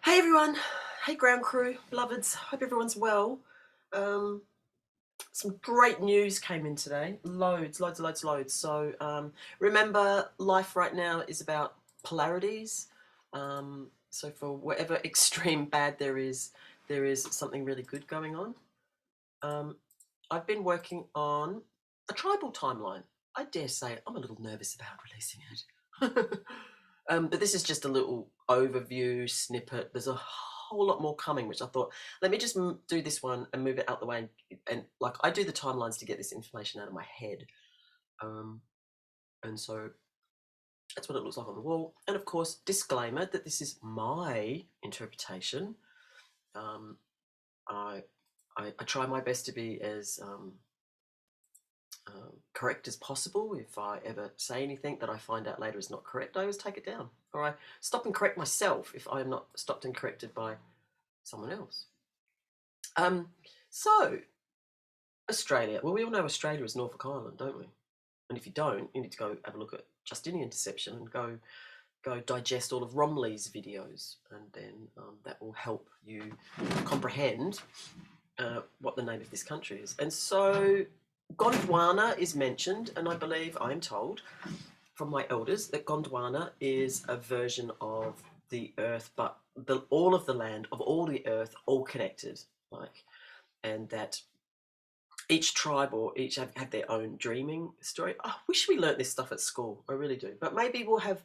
Hey everyone, hey ground crew, beloveds, hope everyone's well. Um, some great news came in today, loads. So remember, life right now is about polarities. So for whatever extreme bad there is something really good going on. I've been working on a tribal timeline. I dare say I'm a little nervous about releasing it. But this is just a little overview snippet. There's a whole lot more coming, which I thought, let me just do this one and move it out the way. And like, I do the timelines to get this information out of my head. And so that's what it looks like on the wall. And of course, disclaimer that this is my interpretation. I try my best to be as correct as possible. If I ever say anything that I find out later is not correct, I always take it down. Or I stop and correct myself if I am not stopped and corrected by someone else. So, Australia. Well, we all know Australia is Norfolk Island, don't we? And if you don't, you need to go have a look at Justinian deception and go digest all of Romilly's videos, and then that will help you comprehend what the name of this country is. And so Gondwana is mentioned, and I believe, I'm told from my elders, that Gondwana is a version of the earth, but all of the land, of all the earth, all connected. And that each tribe or each have their own dreaming story. I wish we learnt this stuff at school, I really do. But maybe we'll have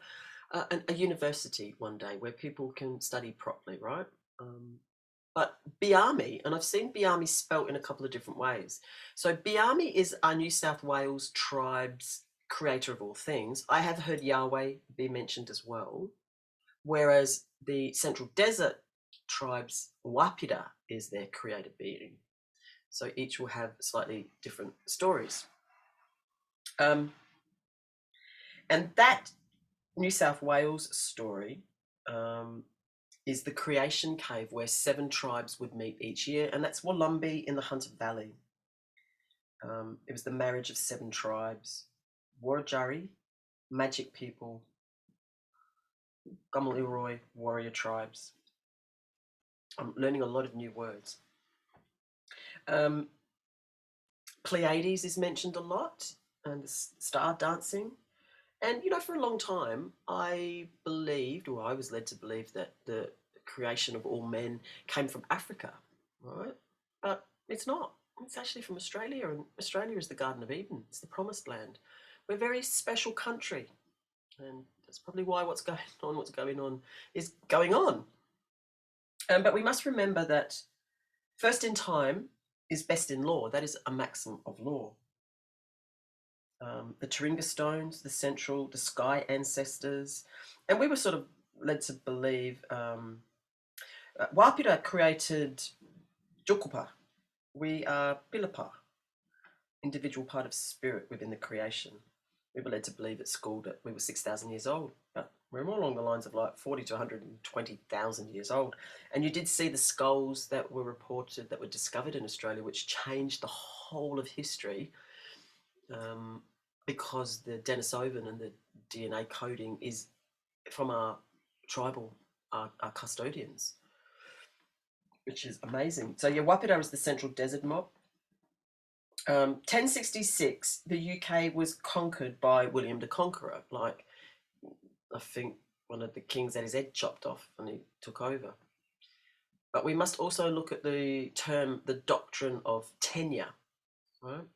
a university one day where people can study properly, right? But Biami, and I've seen Biami spelt in a couple of different ways. So Biami is our New South Wales tribe's creator of all things. I have heard Yahweh be mentioned as well, whereas the Central Desert tribe's Wapida is their creator being. So each will have slightly different stories. And that New South Wales story is the creation cave where 7 tribes would meet each year, and that's Wollumbi in the Hunter Valley. It was the marriage of 7 tribes: Wurundjeri, magic people, Gummalilroy, warrior tribes. I'm learning a lot of new words. Pleiades is mentioned a lot, and the star dancing. And, for a long time, I believed, or I was led to believe, that the creation of all men came from Africa, right? But it's not. It's actually from Australia, and Australia is the Garden of Eden. It's the promised land. We're a very special country, and that's probably why what's going on is going on. But we must remember that first in time is best in law. That is a maxim of law. The Taringa stones, the sky ancestors, and we were sort of led to believe Wapira created Jukupa. We are Pilapa, individual part of spirit within the creation. We were led to believe at school that we were 6,000 years old, but we're more along the lines of like 40 to 120,000 years old. And you did see the skulls that were reported, that were discovered in Australia, which changed the whole of history. Because the Denisovan and the DNA coding is from our tribal, our custodians, which is amazing. So yeah, Wapida is the Central Desert mob. 1066, the UK was conquered by William the Conqueror. Like, I think one of the kings had his head chopped off and he took over. But we must also look at the term, the Doctrine of Tenure, right?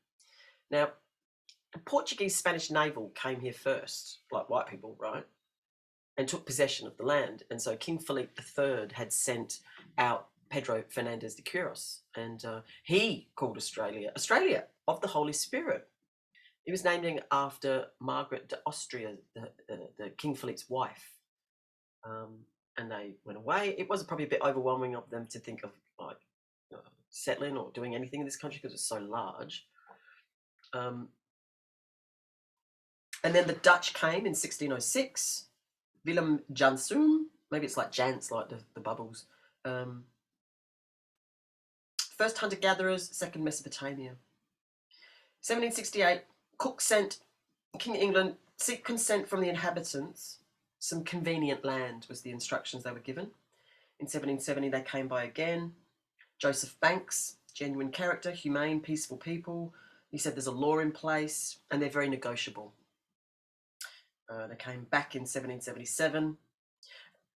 Now, the Portuguese Spanish naval came here first, like white people, right? And took possession of the land. And so King Philip III had sent out Pedro Fernandez de Quiros, and he called Australia of the Holy Spirit. It was named after Margaret de Austria, the King Philip's wife. And they went away. It was probably a bit overwhelming of them to think of like settling or doing anything in this country because it's so large. And then the Dutch came in 1606. Willem Janszoon, maybe it's like Jans, like the bubbles. First hunter-gatherers, second Mesopotamia. 1768, Cook sent King of England, seek consent from the inhabitants. Some convenient land was the instructions they were given. In 1770, they came by again. Joseph Banks, genuine character, humane, peaceful people. He said there's a law in place and they're very negotiable. They came back in 1777.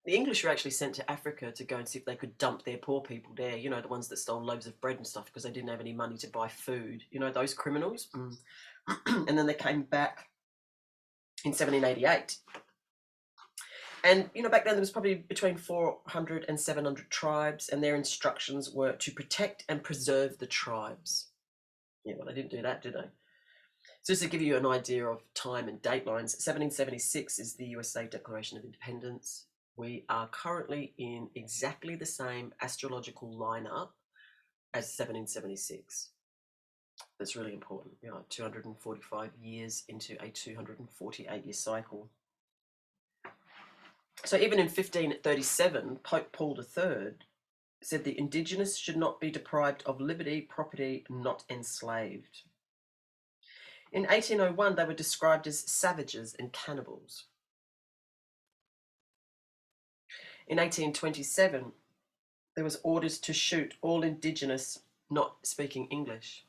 The English were actually sent to Africa to go and see if they could dump their poor people there, you know, the ones that stole loaves of bread and stuff because they didn't have any money to buy food, you know, those criminals. And then they came back in 1788. And, you know, back then there was probably between 400 and 700 tribes, and their instructions were to protect and preserve the tribes. Yeah, well, they didn't do that, did they? So just to give you an idea of time and datelines, 1776 is the USA Declaration of Independence. We are currently in exactly the same astrological lineup as 1776. That's really important. You know, 245 years into a 248-year cycle. So even in 1537, Pope Paul III said the indigenous should not be deprived of liberty, property, not enslaved. In 1801, they were described as savages and cannibals. In 1827, there was orders to shoot all indigenous not speaking English.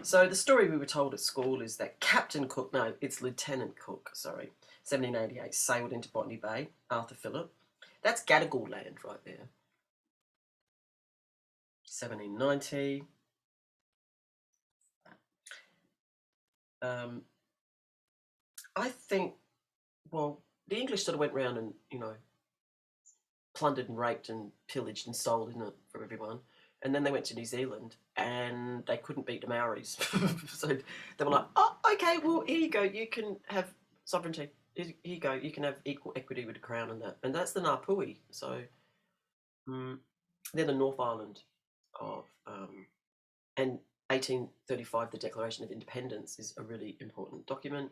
So the story we were told at school is that Captain Cook, no, it's Lieutenant Cook, sorry, 1788, sailed into Botany Bay, Arthur Phillip. That's Gadigal land right there. 1790. I think, well, the English sort of went round and, you know, plundered and raped and pillaged and stole, didn't it, for everyone. And then they went to New Zealand and they couldn't beat the Maoris. So they were like, oh, okay, well, here you go. You can have sovereignty. Here you go. You can have equal equity with the Crown and that. And that's the Ngāpuhi. So they're the North Island of... and 1835, the Declaration of Independence, is a really important document.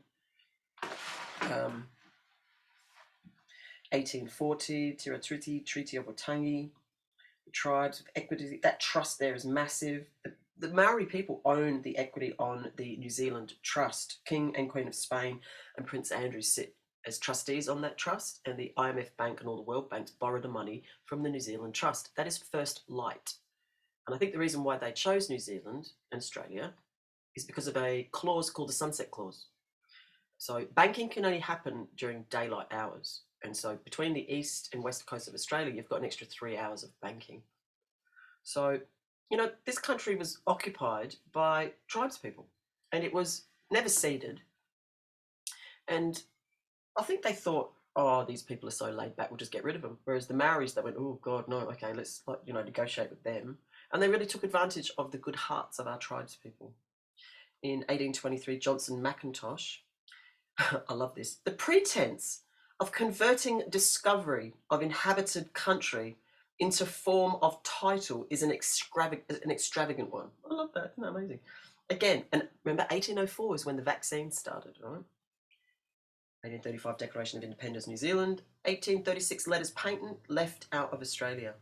1840, Tiratuti, Treaty of Waitangi, the tribes with equity. That trust there is massive. The Maori people own the equity on the New Zealand Trust. King and Queen of Spain and Prince Andrew sit as trustees on that trust, and the IMF Bank and all the World Banks borrow the money from the New Zealand Trust. That is first light. And I think the reason why they chose New Zealand and Australia is because of a clause called the Sunset Clause. So banking can only happen during daylight hours. And so between the east and west coast of Australia, you've got an extra 3 hours of banking. So, you know, this country was occupied by tribespeople and it was never ceded. And I think they thought, oh, these people are so laid back, we'll just get rid of them. Whereas the Maoris, they went, oh, God, no, okay, let's, you know, negotiate with them. And they really took advantage of the good hearts of our tribespeople. In 1823, Johnson McIntosh, I love this, the pretense of converting discovery of inhabited country into form of title is an extravagant one. I love that, isn't that amazing? Again, and remember 1804 is when the vaccine started, right? 1835 Declaration of Independence, New Zealand. 1836 letters patent left out of Australia.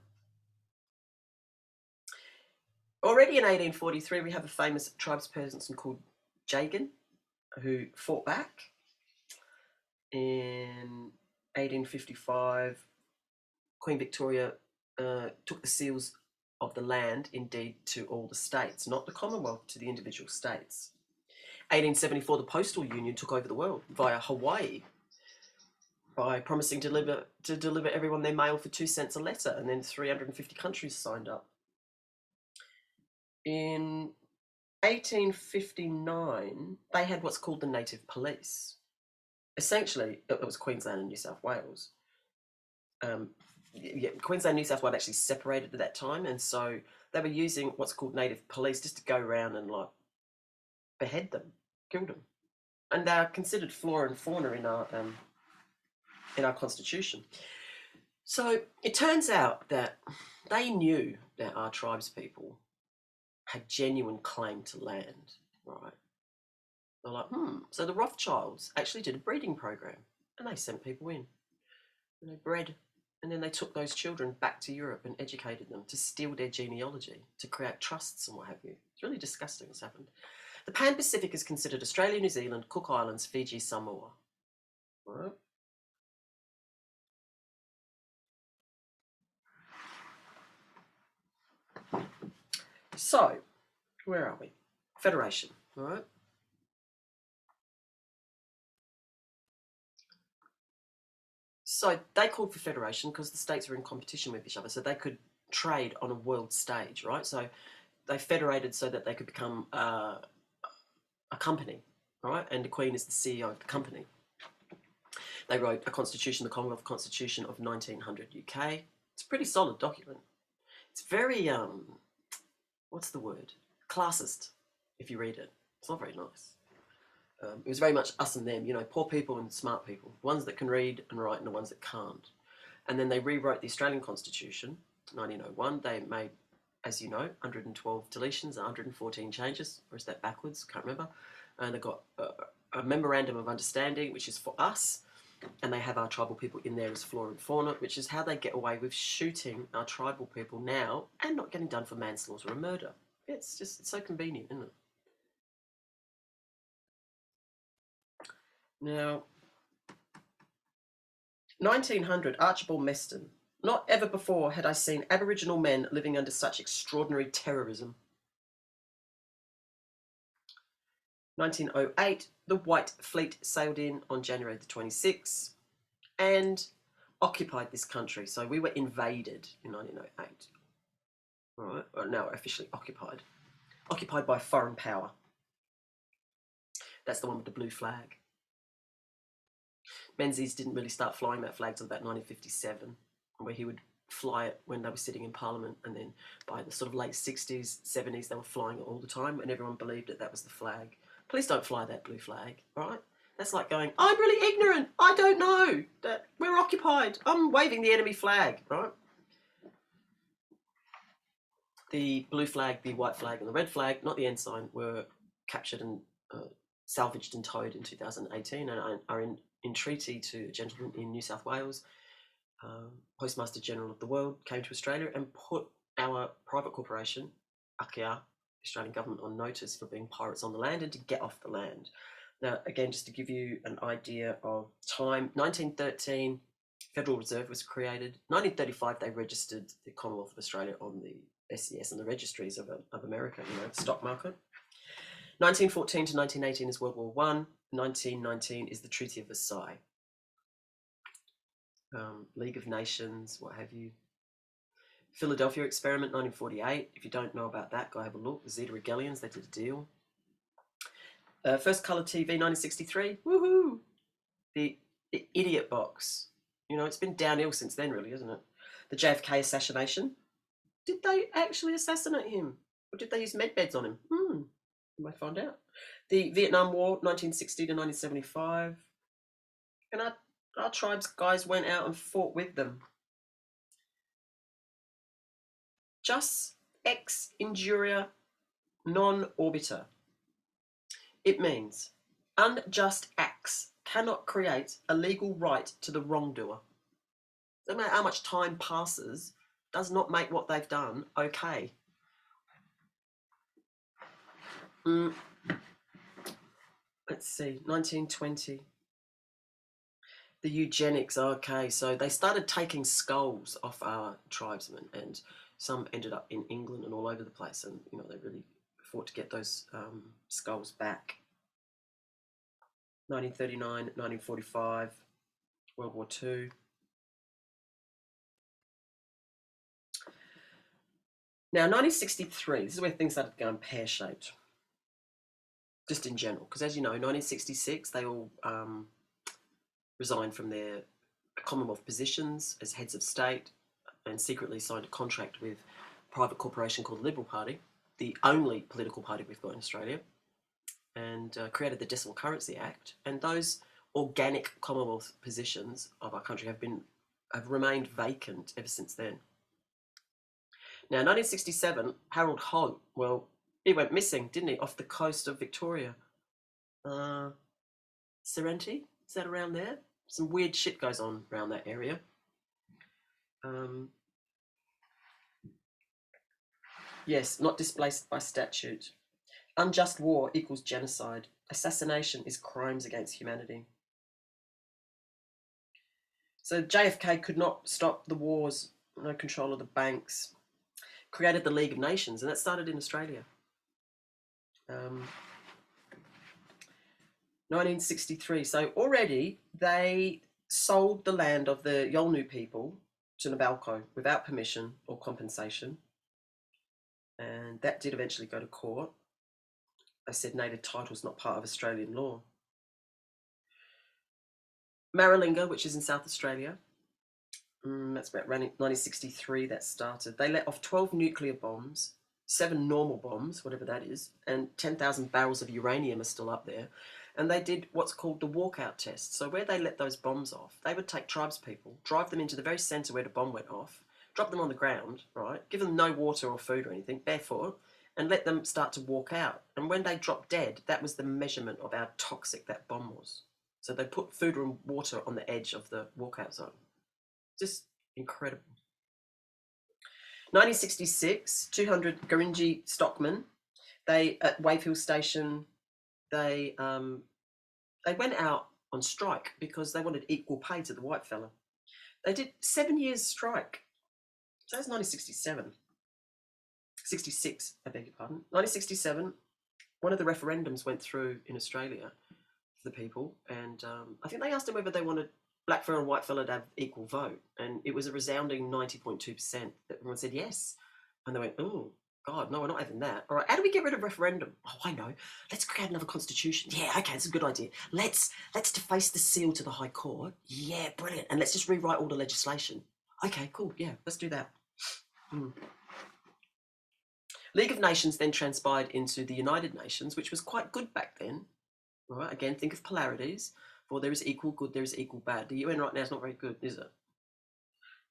Already in 1843, we have a famous tribesperson called Jagan, who fought back. In 1855, Queen Victoria took the seals of the land, indeed, to all the states, not the Commonwealth, to the individual states. 1874, the Postal Union took over the world via Hawaii by promising to deliver everyone their mail for 2 cents a letter, and then 350 countries signed up. In 1859, they had what's called the Native Police. Essentially, it was Queensland and New South Wales. Queensland and New South Wales actually separated at that time, and so they were using what's called Native Police just to go around and like behead them, kill them, and they are considered flora and fauna in our constitution. So it turns out that they knew that our tribespeople had genuine claim to land, right? They're like, So the Rothschilds actually did a breeding program, and they sent people in, and they bred, and then they took those children back to Europe and educated them to steal their genealogy, to create trusts and what have you. It's really disgusting what's happened. The Pan-Pacific is considered Australia, New Zealand, Cook Islands, Fiji, Samoa. Right? So, where are we? Federation, all right? So they called for federation because the states were in competition with each other, so they could trade on a world stage, right? So they federated so that they could become a company, right? And the Queen is the CEO of the company. They wrote a constitution, the Commonwealth Constitution of 1900 UK. It's a pretty solid document. It's very, what's the word? Classist, if you read it. It's not very nice. It was very much us and them, you know, poor people and smart people, ones that can read and write and the ones that can't. And then they rewrote the Australian Constitution, 1901. They made, as you know, 112 deletions, 114 changes, or is that backwards? Can't remember. And they got a memorandum of understanding, which is for us, and they have our tribal people in there as flora and fauna, which is how they get away with shooting our tribal people now and not getting done for manslaughter or murder. It's so convenient, isn't it? Now, 1900, Archibald Meston. Not ever before had I seen Aboriginal men living under such extraordinary terrorism. 1908, the White Fleet sailed in on January the 26th and occupied this country. So we were invaded in 1908. All right, well, now officially occupied. Occupied by a foreign power. That's the one with the blue flag. Menzies didn't really start flying that flag until about 1957, where he would fly it when they were sitting in Parliament, and then by the sort of late 60s, 70s, they were flying it all the time, and everyone believed that that was the flag. Please don't fly that blue flag, right? That's like going, I'm really ignorant, I don't know, that we're occupied, I'm waving the enemy flag, right? The blue flag, the white flag, and the red flag, not the ensign, were captured and salvaged and towed in 2018 and are in treaty to a gentleman in New South Wales, Postmaster General of the World, came to Australia and put our private corporation, Akia, Australian government, on notice for being pirates on the land and to get off the land. Now, again, just to give you an idea of time, 1913, Federal Reserve was created. 1935, they registered the Commonwealth of Australia on the SCS and the registries of America, you know, the stock market. 1914 to 1918 is World War I. 1919 is the Treaty of Versailles. League of Nations, what have you. Philadelphia Experiment, 1948. If you don't know about that, go have a look. The Zeta Regalians, they did a deal. First colour TV, 1963. Woohoo! The Idiot Box. You know, it's been downhill since then, really, isn't it? The JFK assassination. Did they actually assassinate him? Or did they use med beds on him? We might find out. The Vietnam War, 1960 to 1975. And our tribes guys went out and fought with them. Jus ex injuria non orbiter. It means unjust acts cannot create a legal right to the wrongdoer. No matter how much time passes, does not make what they've done okay. Let's see, 1920. The eugenics, okay, so they started taking skulls off our tribesmen, and some ended up in England and all over the place, and you know they really fought to get those skulls back. 1939, 1945, World War II. Now, 1963, this is where things started going pear-shaped, just in general, because as you know, 1966, they all resigned from their Commonwealth positions as heads of state and secretly signed a contract with a private corporation called the Liberal Party, the only political party we've got in Australia, and created the Decimal Currency Act. And those organic Commonwealth positions of our country have remained vacant ever since then. Now, 1967, Harold Hogg, well, he went missing, didn't he, off the coast of Victoria. Serengeti, is that around there? Some weird shit goes on around that area. Yes, not displaced by statute. Unjust war equals genocide. Assassination is crimes against humanity. So JFK could not stop the wars, no control of the banks. created the League of Nations, and that started in Australia. 1963. So already they sold the land of the Yolngu people to Nabalco without permission or compensation. And that did eventually go to court. They said native title is not part of Australian law. Maralinga, which is in South Australia, that's about 1963 that started. They let off 12 nuclear bombs, 7 normal bombs, whatever that is, and 10,000 barrels of uranium are still up there. And they did what's called the walkout test. So where they let those bombs off, they would take tribespeople, drive them into the very centre where the bomb went off, drop them on the ground, right, give them no water or food or anything, barefoot, and let them start to walk out. And when they dropped dead, that was the measurement of how toxic that bomb was. So they put food and water on the edge of the walkout zone. Just incredible. 1966, 200 Gurindji stockmen, they at Wave Hill Station, they went out on strike because they wanted equal pay to the white fella. They did 7 years strike. So that's 1967. 66, I beg your pardon. 1967, one of the referendums went through in Australia for the people, and I think they asked them whether they wanted black fella and white fella to have equal vote, and it was a resounding 90.2% that everyone said yes. And they went, oh, God, no, we're not having that. All right, how do we get rid of referendum? Oh, I know. Let's create another constitution. Yeah, okay, that's a good idea. Let's deface the seal to the High Court. Yeah, brilliant. And let's just rewrite all the legislation. Okay, cool. Yeah, let's do that. League of Nations then transpired into the United Nations, which was quite good back then. All right, again, think of polarities. For there is equal good, there is equal bad. The UN right now is not very good, is it?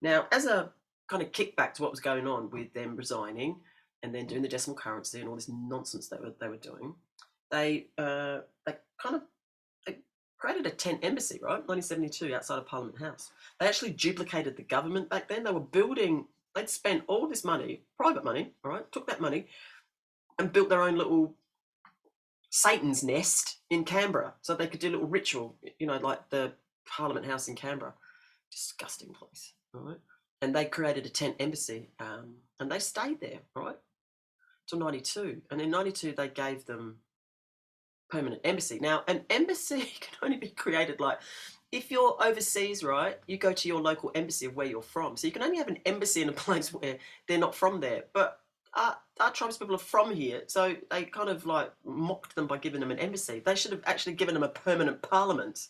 Now, as a kind of kickback to what was going on with them resigning and then doing the decimal currency and all this nonsense they were doing, they created a tent embassy, right? 1972, outside of Parliament House. They actually duplicated the government back then. They were building. They'd spent all this money, private money, all right, took that money and built their own little Satan's nest in Canberra, so they could do a little ritual, like the Parliament House in Canberra. Disgusting place, right? And they created a tent embassy, and they stayed there, right, till 92. And in 92, they gave them permanent embassy. Now, an embassy can only be created if you're overseas, right, you go to your local embassy of where you're from. So you can only have an embassy in a place where they're not from there. But our tribespeople are from here, so they kind of mocked them by giving them an embassy. They should have actually given them a permanent parliament,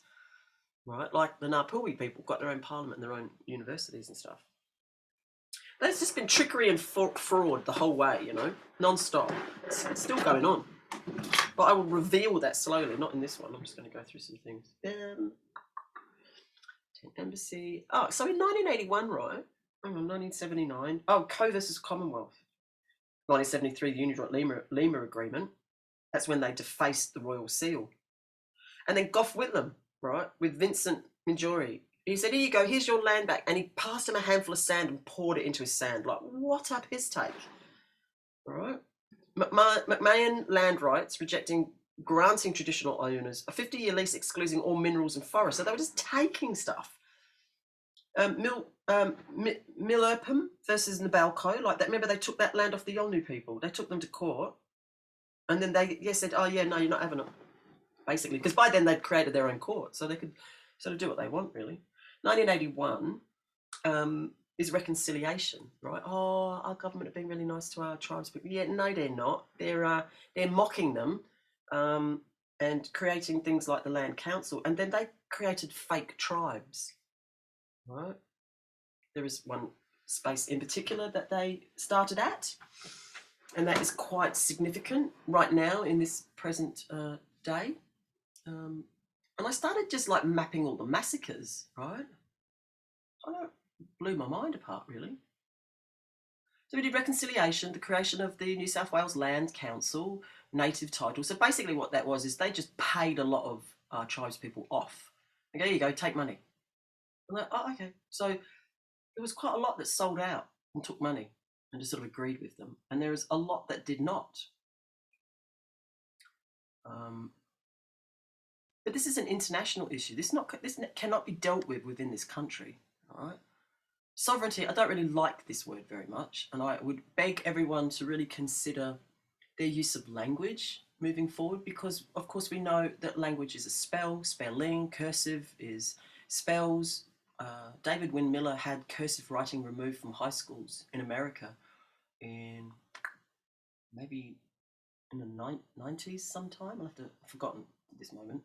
right? Like the Ngāpuhi people got their own parliament and their own universities and stuff. But it's just been trickery and fraud the whole way, non-stop. It's still going on. But I will reveal that slowly, not in this one. I'm just going to go through some things. Embassy. Oh, so in 1981, right? 1979. Oh, Co versus Commonwealth. 1973, the Unit-Lima Agreement. That's when they defaced the royal seal. And then Gough Whitlam, right, with Vincent Minjori. He said, here you go, here's your land back. And he passed him a handful of sand and poured it into his sand. What a piss take. All right. McMahon Land Rights rejecting granting traditional owners a 50-year lease excluding all minerals and forests. So they were just taking stuff. Opium versus Nabalco, like that. Remember, they took that land off the Yolngu people. They took them to court, and then they said, "Oh yeah, no, you're not having it." Basically, because by then they'd created their own court, so they could sort of do what they want, really. 1981 is reconciliation, right? Oh, our government are being really nice to our tribes, but yeah, no, they're not. They're mocking them and creating things like the Land Council, and then they created fake tribes. Right. There is one space in particular that they started at, and that is quite significant right now in this present day. And I started just mapping all the massacres, right? It blew my mind apart, really. So we did reconciliation, the creation of the New South Wales Land Council, native title. So basically what that was is they just paid a lot of tribespeople off. Okay, there you go, take money. I'm like, oh, okay. So there was quite a lot that sold out and took money and just sort of agreed with them. And there is a lot that did not. But this is an international issue. This cannot be dealt with within this country, all right? Sovereignty, I don't really like this word very much, and I would beg everyone to really consider their use of language moving forward, because of course we know that language is a spell, spelling, cursive is spells. David Wynne Miller had cursive writing removed from high schools in America in maybe in the 90s sometime. I've forgotten at this moment.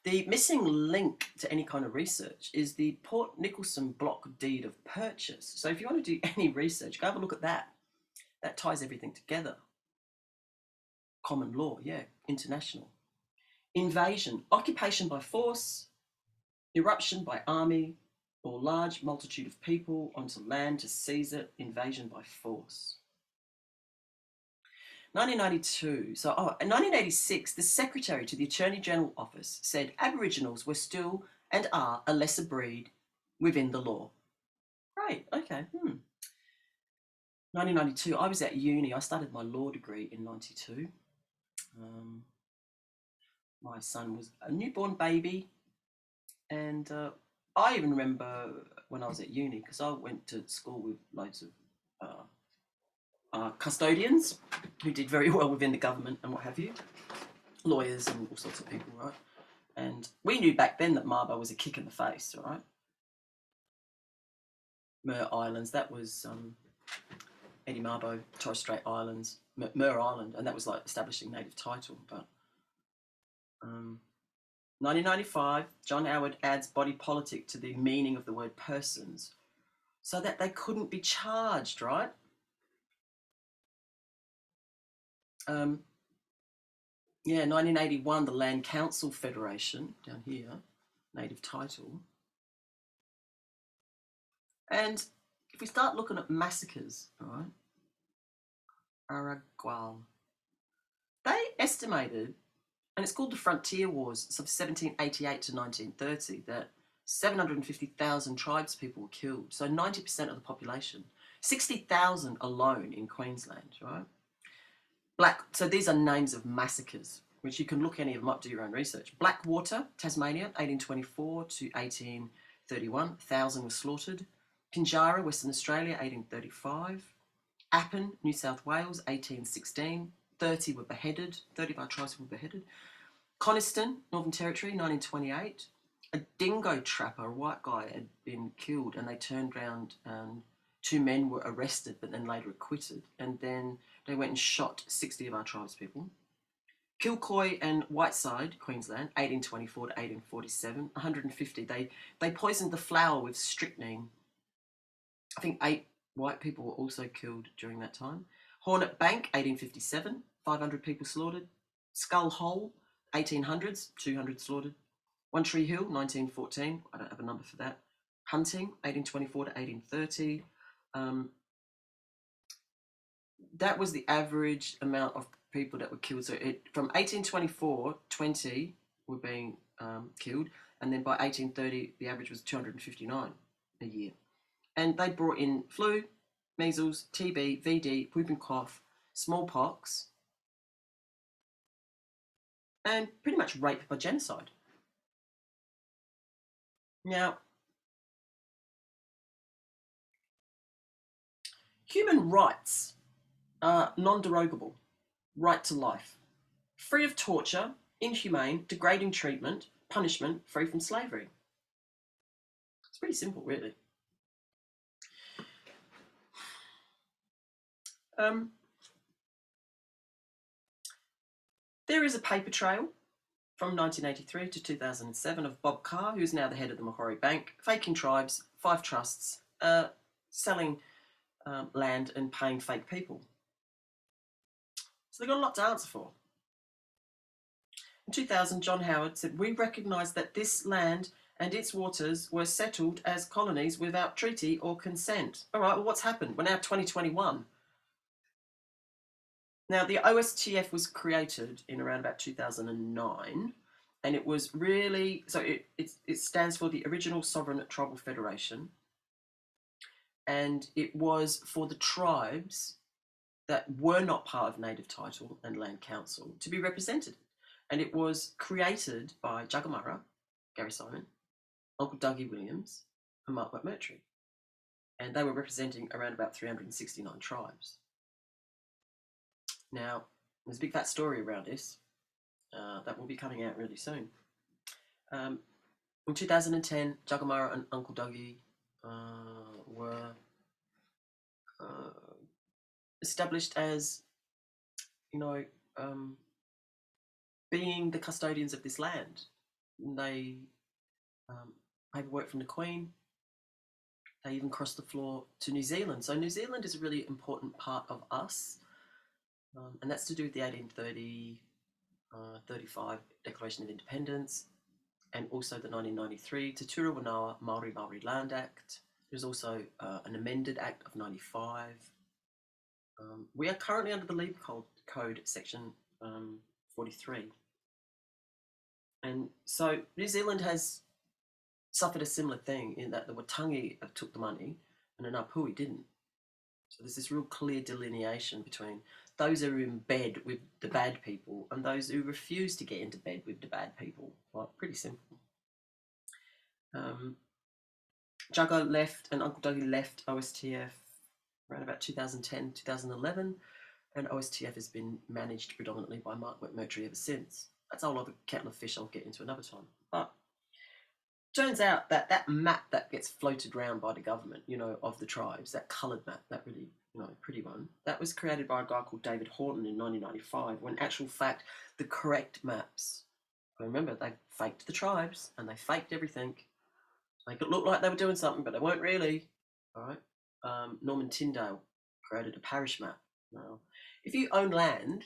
The missing link to any kind of research is the Port Nicholson block deed of purchase. So if you want to do any research, go have a look at that. That ties everything together. Common law, yeah, international. Invasion, occupation by force, eruption by army, or large multitude of people onto land to seize it, invasion by force. 1992, in 1986, the Secretary to the Attorney General Office said Aboriginals were still and are a lesser breed within the law. Great, okay. 1992, I was at uni. I started my law degree in 92. My son was a newborn baby, and I even remember when I was at uni, because I went to school with loads of custodians who did very well within the government and what have you, lawyers and all sorts of people, right? And we knew back then that Mabo was a kick in the face, right? Mer Islands, that was Eddie Mabo, Torres Strait Islands, Mer Island, and that was like establishing native title. But 1995, John Howard adds body politic to the meaning of the word persons so that they couldn't be charged, right? 1981, the Land Council Federation, down here, native title. And if we start looking at massacres, all right, Aragual, they estimated, and it's called the Frontier Wars of 1788 to 1930, that 750,000 tribes people were killed. So 90% of the population, 60,000 alone in Queensland, right? So these are names of massacres, which you can look any of them up, do your own research. Blackwater, Tasmania, 1824 to 1831, 1,000 were slaughtered. Pinjarra, Western Australia, 1835. Appin, New South Wales, 1816, 30 were beheaded, 30 of our tribes were beheaded. Coniston, Northern Territory, 1928. A dingo trapper, a white guy, had been killed, and they turned around and 2 men were arrested but then later acquitted, and then they went and shot 60 of our tribespeople. Kilcoy and Whiteside, Queensland, 1824 to 1847, 150. They poisoned the flour with strychnine. I think 8 white people were also killed during that time. Hornet Bank, 1857, 500 people slaughtered. Skull Hole, 1800s, 200 slaughtered. One Tree Hill, 1914, I don't have a number for that. Hunting, 1824 to 1830. That was the average amount of people that were killed. So from 1824, 20 were being killed, and then by 1830, the average was 259 a year. And they brought in flu, measles, TB, VD, whooping cough, smallpox, and pretty much rape by genocide. Now, human rights are non-derogable. Right to life, free of torture, inhumane, degrading treatment, punishment, free from slavery. It's pretty simple, really. There is a paper trail from 1983 to 2007 of Bob Carr, who's now the head of the Macquarie Bank, faking tribes, 5 trusts, selling land and paying fake people. So they've got a lot to answer for. In 2000, John Howard said, "We recognise that this land and its waters were settled as colonies without treaty or consent." All right, well, what's happened? We're now 2021. Now, the OSTF was created in around about 2009, and it was really, so it stands for the Original Sovereign Tribal Federation, and it was for the tribes that were not part of Native Title and Land Council to be represented. And it was created by Juggamurra, Gary Simon, Uncle Dougie Williams, and Mark McMurtry. and they were representing around about 369 tribes. Now, there's a big fat story around this that will be coming out really soon. In 2010, Jagamara and Uncle Dougie were established as, being the custodians of this land. They paperwork from the Queen. They even crossed the floor to New Zealand. So New Zealand is a really important part of us, and that's to do with the 1830, 35 Declaration of Independence, and also the 1993 Te Tura Wanoa Māori Māori Land Act. There's also an amended Act of 95. We are currently under the Labour Code section 43. And so New Zealand has suffered a similar thing in that the Waitangi took the money and the Ngāpuhi didn't. So there's this real clear delineation between those who are in bed with the bad people and those who refuse to get into bed with the bad people. Like, pretty simple. Juggo left and Uncle Dougie left OSTF around about 2010, 2011, and OSTF has been managed predominantly by Mark McMurtry ever since. That's a whole other kettle of fish I'll get into another time. But turns out that that map that gets floated around by the government, of the tribes, that coloured map, that really, pretty one, that was created by a guy called David Horton in 1995, when in actual fact, the correct maps, remember, they faked the tribes and they faked everything. They could look like they were doing something, but they weren't really. All right. Norman Tyndale created a parish map. Now, if you own land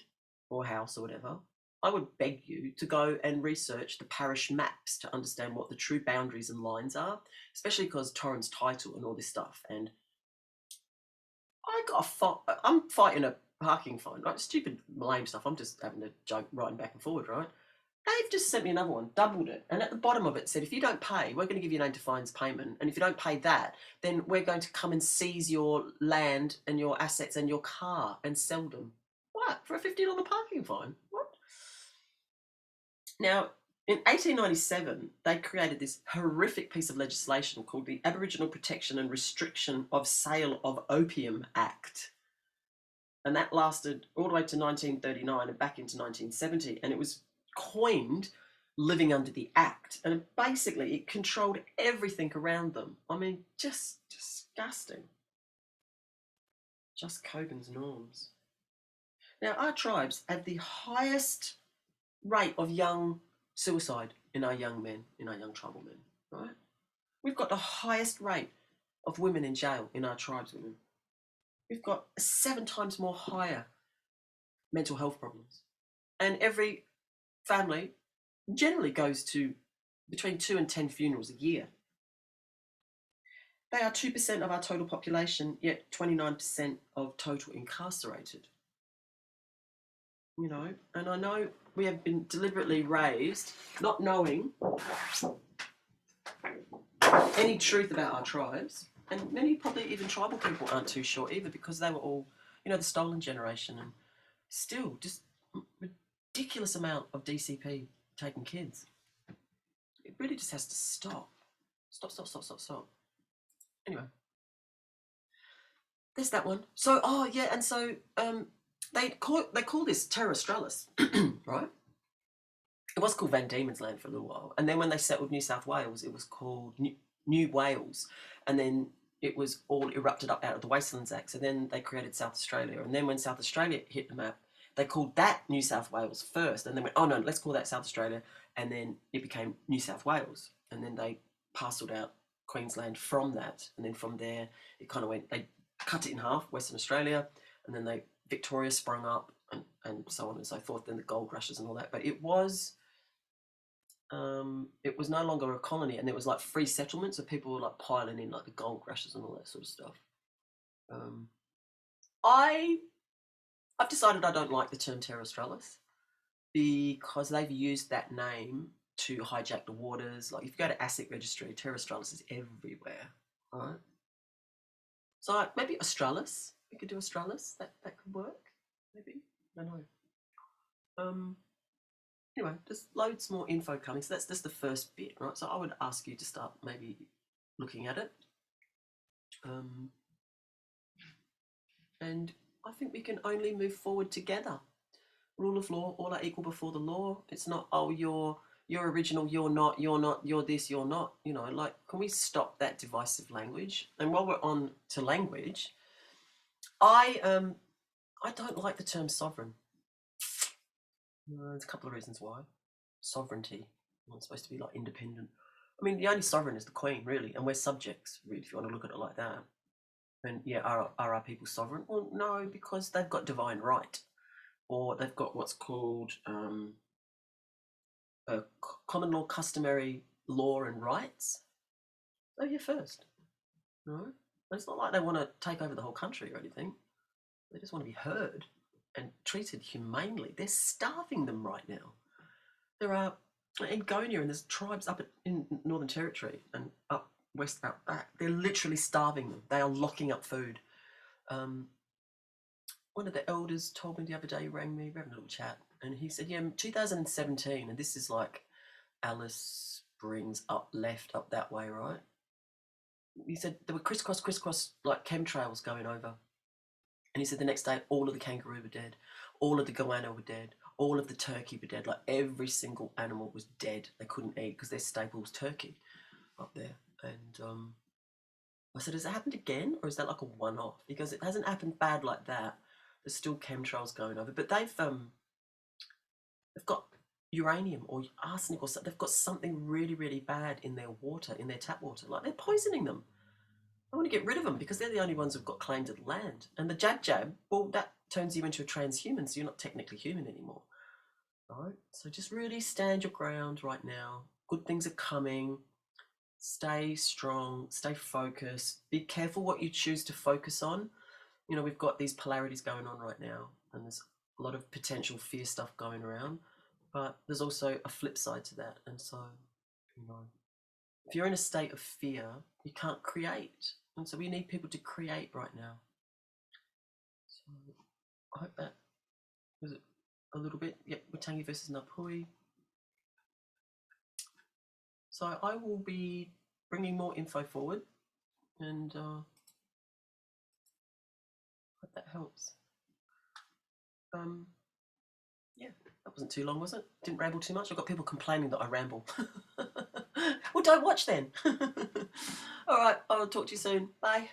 or house or whatever, I would beg you to go and research the parish maps to understand what the true boundaries and lines are, especially because Torrens title and all this stuff. And I'm fighting a parking fine, right? Stupid, lame stuff. I'm just having a joke, writing back and forward, right? They've just sent me another one, doubled it. And at the bottom of it said, if you don't pay, we're going to give you an aid to fines payment. And if you don't pay that, then we're going to come and seize your land and your assets and your car and sell them. What? For a $50 parking fine? What? Now, in 1897, they created this horrific piece of legislation called the Aboriginal Protection and Restriction of Sale of Opium Act. And that lasted all the way to 1939 and back into 1970. And it was coined living under the Act, and basically it controlled everything around them. I mean, just disgusting. Just Coben's norms. Now, our tribes have the highest rate of young suicide in our young men, in our young tribal men, right? We've got the highest rate of women in jail in our tribeswomen. We've got 7 times more higher mental health problems. And every family generally goes to between 2 and 10 funerals a year. They are 2% of our total population, yet 29% of total incarcerated. And I know we have been deliberately raised not knowing any truth about our tribes, and many probably even tribal people aren't too sure either, because they were all, the stolen generation, and still just ridiculous amount of DCP taking kids. It really just has to stop. Stop. Anyway, there's that one. So, they call this Terra Australis, right? It was called Van Diemen's Land for a little while, and then when they settled New South Wales, it was called New Wales, and then it was all erupted up out of the Wastelands Act. So then they created South Australia, and then when South Australia hit the map, they called that New South Wales first, and then went, oh no, let's call that South Australia, and then it became New South Wales, and then they parcelled out Queensland from that, and then from there it kind of went, they cut it in half, Western Australia, and then Victoria sprung up, and so on and so forth, then the gold rushes and all that. But it was no longer a colony, and it was like free settlement, so people were like piling in like the gold rushes and all that sort of stuff. I've decided I don't like the term Terra Australis, because they've used that name to hijack the waters. Like, if you go to ASIC registry, Terra Australis is everywhere, right? So maybe Australis, we could do Australis, that could work, maybe, I don't know. Anyway, there's loads more info coming, so that's just the first bit, right? So I would ask you to start maybe looking at it. And I think we can only move forward together. Rule of law, all are equal before the law. It's not, oh, you're original, you're not, you're this, you're not. You know, like, can we stop that divisive language? And while we're on to language, I don't like the term sovereign. There's a couple of reasons why. Sovereignty. Well, it's supposed to be like independent. I mean, the only sovereign is the Queen, really, and we're subjects, really, if you want to look at it like that. And yeah, are our people sovereign? Well, no, because they've got divine right, or they've got what's called common law, customary law, and rights. So you're first, no? But it's not like they want to take over the whole country or anything. They just want to be heard and treated humanely. They're starving them right now. There are in Gonia, and there's tribes up in Northern Territory and up west out back. They're literally starving them. They are locking up food. One of the elders told me the other day, he rang me, we're having a little chat, and he said, yeah, 2017, and this is like Alice Springs up left, up that way, right? He said there were crisscross, like chemtrails going over. And he said the next day, all of the kangaroo were dead, all of the goanna were dead, all of the turkey were dead. Like every single animal was dead. They couldn't eat because their staple was turkey up there. And I said, has it happened again, or is that like a one-off? Because it hasn't happened bad like that. There's still chemtrails going over, but they've got uranium or arsenic or something. They've got something really, really bad in their water, in their tap water. Like they're poisoning them. I want to get rid of them because they're the only ones who've got claim to the land. And the jab, well, that turns you into a transhuman, so you're not technically human anymore. Right? So just really stand your ground right now. Good things are coming. Stay strong, stay focused. Be careful what you choose to focus on. You know, we've got these polarities going on right now, and there's a lot of potential fear stuff going around, but there's also a flip side to that. And so, you know, if you're in a state of fear, you can't create. And so we need people to create right now. So I hope that was it a little bit. Yep, Watangi versus Ngāpuhi. So I will be bringing more info forward, and hope that helps. Yeah, that wasn't too long, was it? Didn't ramble too much. I've got people complaining that I ramble. Well, don't watch then. All right, I'll talk to you soon. Bye.